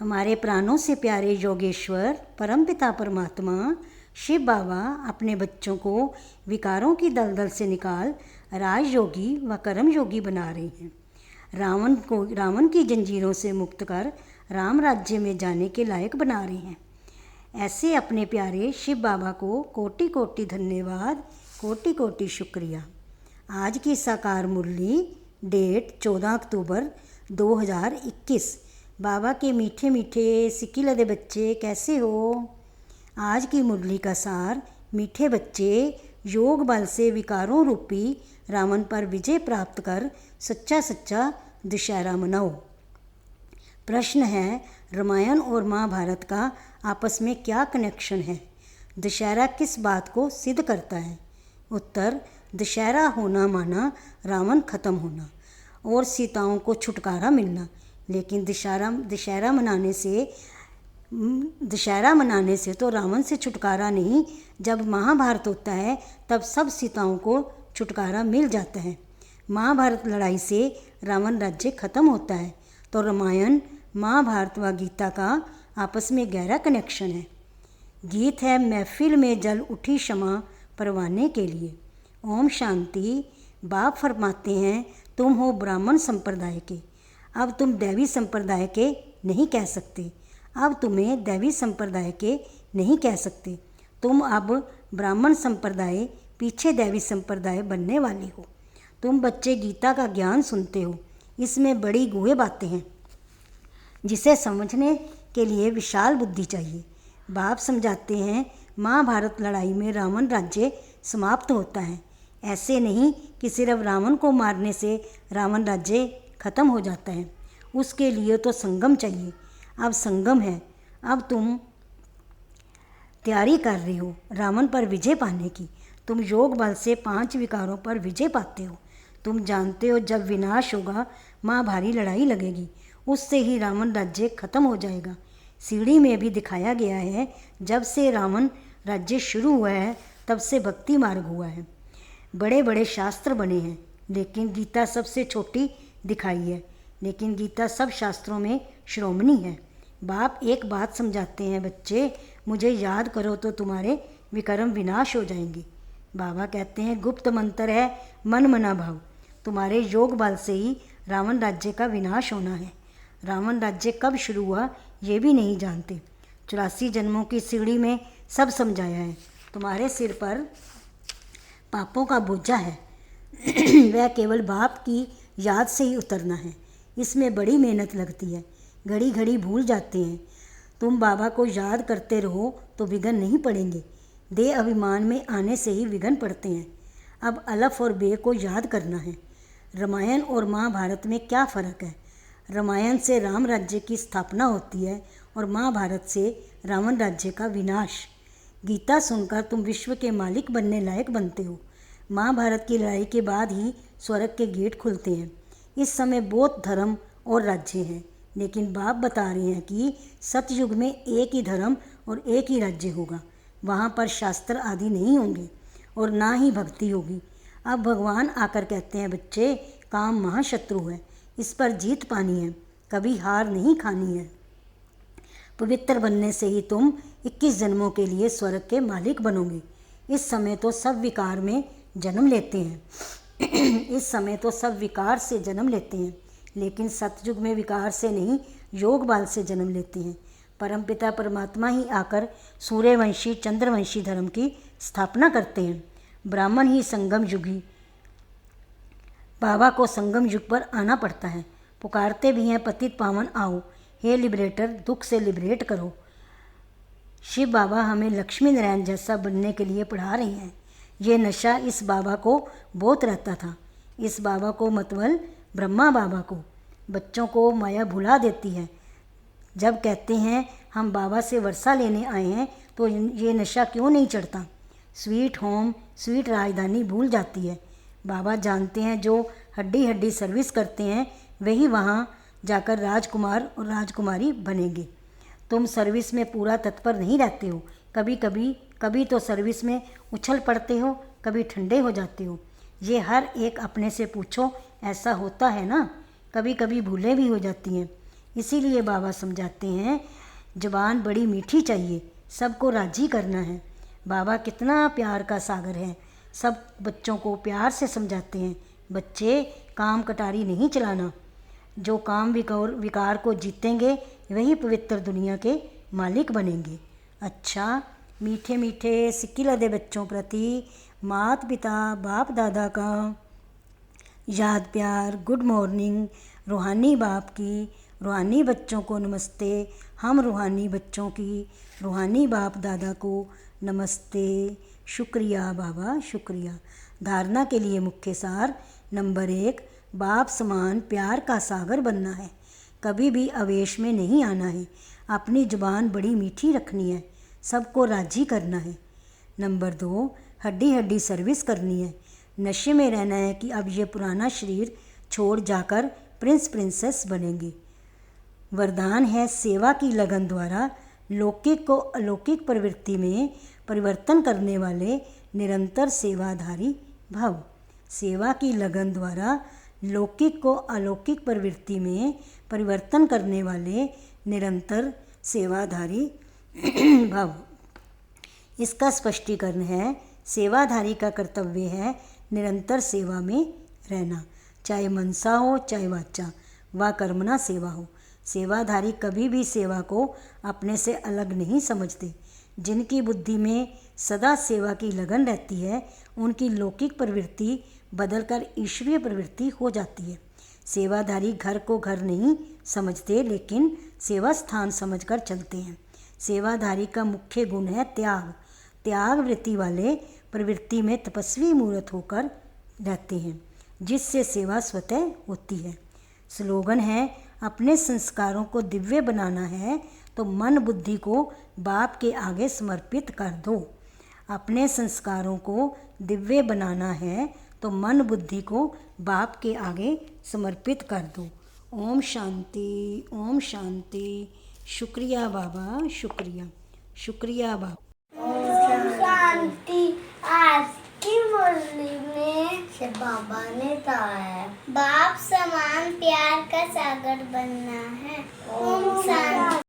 हमारे प्राणों से प्यारे योगेश्वर परमपिता परमात्मा शिव बाबा अपने बच्चों को विकारों की दलदल से निकाल राजयोगी व कर्म योगी बना रहे हैं। रावण की जंजीरों से मुक्त कर राम राज्य में जाने के लायक बना रहे हैं। ऐसे अपने प्यारे शिव बाबा को कोटि कोटि धन्यवाद, कोटि कोटि शुक्रिया। आज की साकार मुरली डेट 14 अक्टूबर 2021। बाबा के मीठे मीठे सिक्की लदे बच्चे कैसे हो। आज की मुरली का सार, मीठे बच्चे योग बल से विकारों रूपी रावण पर विजय प्राप्त कर सच्चा सच्चा दशहरा मनाओ। प्रश्न है, रामायण और महाभारत का आपस में क्या कनेक्शन है? दशहरा किस बात को सिद्ध करता है? उत्तर, दशहरा होना माना रावण खत्म होना और सीताओं को छुटकारा मिलना। लेकिन दशहरा मनाने से तो रावण से छुटकारा नहीं, जब महाभारत होता है तब सब सीताओं को छुटकारा मिल जाता है। महाभारत लड़ाई से रावण राज्य खत्म होता है। तो रामायण, महाभारत व गीता का आपस में गहरा कनेक्शन है। गीत है, महफिल में जल उठी क्षमा परवाने के लिए। ओम शांति। बाप फरमाते हैं, तुम हो ब्राह्मण संप्रदाय के, अब तुम दैवी संप्रदाय के नहीं कह सकते। अब तुम्हें दैवी संप्रदाय के नहीं कह सकते। तुम अब ब्राह्मण संप्रदाय पीछे दैवी संप्रदाय बनने वाले हो। तुम बच्चे गीता का ज्ञान सुनते हो, इसमें बड़ी गूढ़ बातें हैं जिसे समझने के लिए विशाल बुद्धि चाहिए। बाप समझाते हैं, महाभारत लड़ाई में रावण राज्य समाप्त होता है। ऐसे नहीं कि सिर्फ रावण को मारने से रावण राज्य खत्म हो जाता है, उसके लिए तो संगम चाहिए। अब संगम है। अब तुम तैयारी कर रहे हो रावण पर विजय पाने की। तुम योग बल से 5 विकारों पर विजय पाते हो। तुम जानते हो जब विनाश होगा, महाभारी लड़ाई लगेगी, उससे ही रावण राज्य खत्म हो जाएगा। सीढ़ी में भी दिखाया गया है, जब से रावण राज्य शुरू हुआ है तब से भक्ति मार्ग हुआ है। बड़े बड़े शास्त्र बने हैं, लेकिन गीता सबसे छोटी दिखाई है। लेकिन गीता सब शास्त्रों में श्रोमणी है। बाप एक बात समझाते हैं, बच्चे मुझे याद करो तो तुम्हारे विकर्म विनाश हो जाएंगे। बाबा कहते हैं, गुप्त मंत्र है मन मना भाव। तुम्हारे योग बल से ही रावण राज्य का विनाश होना है। रावण राज्य कब शुरू हुआ ये भी नहीं जानते। 84 जन्मों की सीढ़ी में सब समझाया है। तुम्हारे सिर पर पापों का बोझा है वह केवल बाप की याद से ही उतरना है। इसमें बड़ी मेहनत लगती है, घड़ी घड़ी भूल जाते हैं। तुम बाबा को याद करते रहो तो विघ्न नहीं पड़ेंगे। देह अभिमान में आने से ही विघ्न पड़ते हैं। अब अलफ और बे को याद करना है। रामायण और महाभारत में क्या फ़र्क है? रामायण से राम राज्य की स्थापना होती है और महाभारत से रावण राज्य का विनाश। गीता सुनकर तुम विश्व के मालिक बनने लायक बनते हो। महाभारत की लड़ाई के बाद ही स्वर्ग के गेट खुलते हैं। इस समय बहुत धर्म और राज्य हैं, लेकिन बाप बता रहे हैं कि सतयुग में एक ही धर्म और एक ही राज्य होगा। वहाँ पर शास्त्र आदि नहीं होंगे और ना ही भक्ति होगी। अब भगवान आकर कहते हैं, बच्चे काम महाशत्रु है, इस पर जीत पानी है, कभी हार नहीं खानी है। पवित्र बनने से ही तुम 21 जन्मों के लिए स्वर्ग के मालिक बनोगे। इस समय तो सब विकार में जन्म लेते हैं इस समय तो सब विकार से जन्म लेते हैं, लेकिन सतयुग में विकार से नहीं, योग बल से जन्म लेते हैं। परमपिता परमात्मा ही आकर सूर्यवंशी चंद्रवंशी धर्म की स्थापना करते हैं। ब्राह्मण ही संगम युगी। बाबा को संगम युग पर आना पड़ता है। पुकारते भी हैं, पतित पावन आओ, हे लिबरेटर, दुख से लिबरेट करो। शिव बाबा हमें लक्ष्मी नारायण जैसा बनने के लिए पढ़ा रहे हैं। ये नशा इस बाबा को बहुत रहता था। इस बाबा को मतलब ब्रह्मा बाबा को। बच्चों को माया भुला देती है। जब कहते हैं हम बाबा से वर्षा लेने आए हैं तो ये नशा क्यों नहीं चढ़ता? स्वीट होम, स्वीट राजधानी भूल जाती है। बाबा जानते हैं जो हड्डी हड्डी सर्विस करते हैं वही वहाँ जाकर राजकुमार और राजकुमारी बनेंगे। तुम सर्विस में पूरा तत्पर नहीं रहते हो। कभी तो सर्विस में उछल पड़ते हो, कभी ठंडे हो जाते हो। ये हर एक अपने से पूछो, ऐसा होता है ना? कभी कभी भूलें भी हो जाती हैं। इसीलिए बाबा समझाते हैं ज़ुबान बड़ी मीठी चाहिए, सबको राज़ी करना है। बाबा कितना प्यार का सागर है, सब बच्चों को प्यार से समझाते हैं, बच्चे काम कटारी नहीं चलाना, जो काम विकार को जीतेंगे वही पवित्र दुनिया के मालिक बनेंगे। अच्छा, मीठे मीठे सिक्की लदे बच्चों प्रति माता पिता बाप दादा का याद प्यार, गुड मॉर्निंग। रूहानी बाप की रूहानी बच्चों को नमस्ते। हम रूहानी बच्चों की रूहानी बाप दादा को नमस्ते। शुक्रिया बाबा, शुक्रिया। धारणा के लिए मुख्य सार नंबर 1, बाप समान प्यार का सागर बनना है, कभी भी आवेश में नहीं आना है, अपनी जुबान बड़ी मीठी रखनी है, सबको राज़ी करना है। नंबर 2, हड्डी हड्डी सर्विस करनी है, नशे में रहना है कि अब ये पुराना शरीर छोड़ जाकर प्रिंस प्रिंसेस बनेंगे। वरदान है सेवा की लगन द्वारा लौकिक को अलौकिक प्रवृत्ति में परिवर्तन करने वाले निरंतर सेवाधारी भव। सेवा की लगन द्वारा लौकिक को अलौकिक प्रवृत्ति में परिवर्तन करने वाले निरंतर सेवाधारी भव। इसका स्पष्टीकरण है, सेवाधारी का कर्तव्य है निरंतर सेवा में रहना, चाहे मनसा हो चाहे वाचा व कर्मणा सेवा हो। सेवाधारी कभी भी सेवा को अपने से अलग नहीं समझते। जिनकी बुद्धि में सदा सेवा की लगन रहती है, उनकी लौकिक प्रवृत्ति बदलकर ईश्वरीय प्रवृत्ति हो जाती है। सेवाधारी घर को घर नहीं समझते, लेकिन सेवा स्थान समझकर चलते हैं। सेवाधारी का मुख्य गुण है त्याग। त्याग वृत्ति वाले प्रवृत्ति में तपस्वी मूर्त होकर रहते हैं, जिससे सेवा स्वतः होती है। स्लोगन है, अपने संस्कारों को दिव्य बनाना है तो मन बुद्धि को बाप के आगे समर्पित कर दो। अपने संस्कारों को दिव्य बनाना है तो मन बुद्धि को बाप के आगे समर्पित कर दो। ओम शांति, ओम शांति। शुक्रिया बाबा, शुक्रिया, शुक्रिया बाबा। ओम शांति। आज की मुरली में से बाबा ने कहा है, बाप समान प्यार का सागर बनना है। ओम शांति।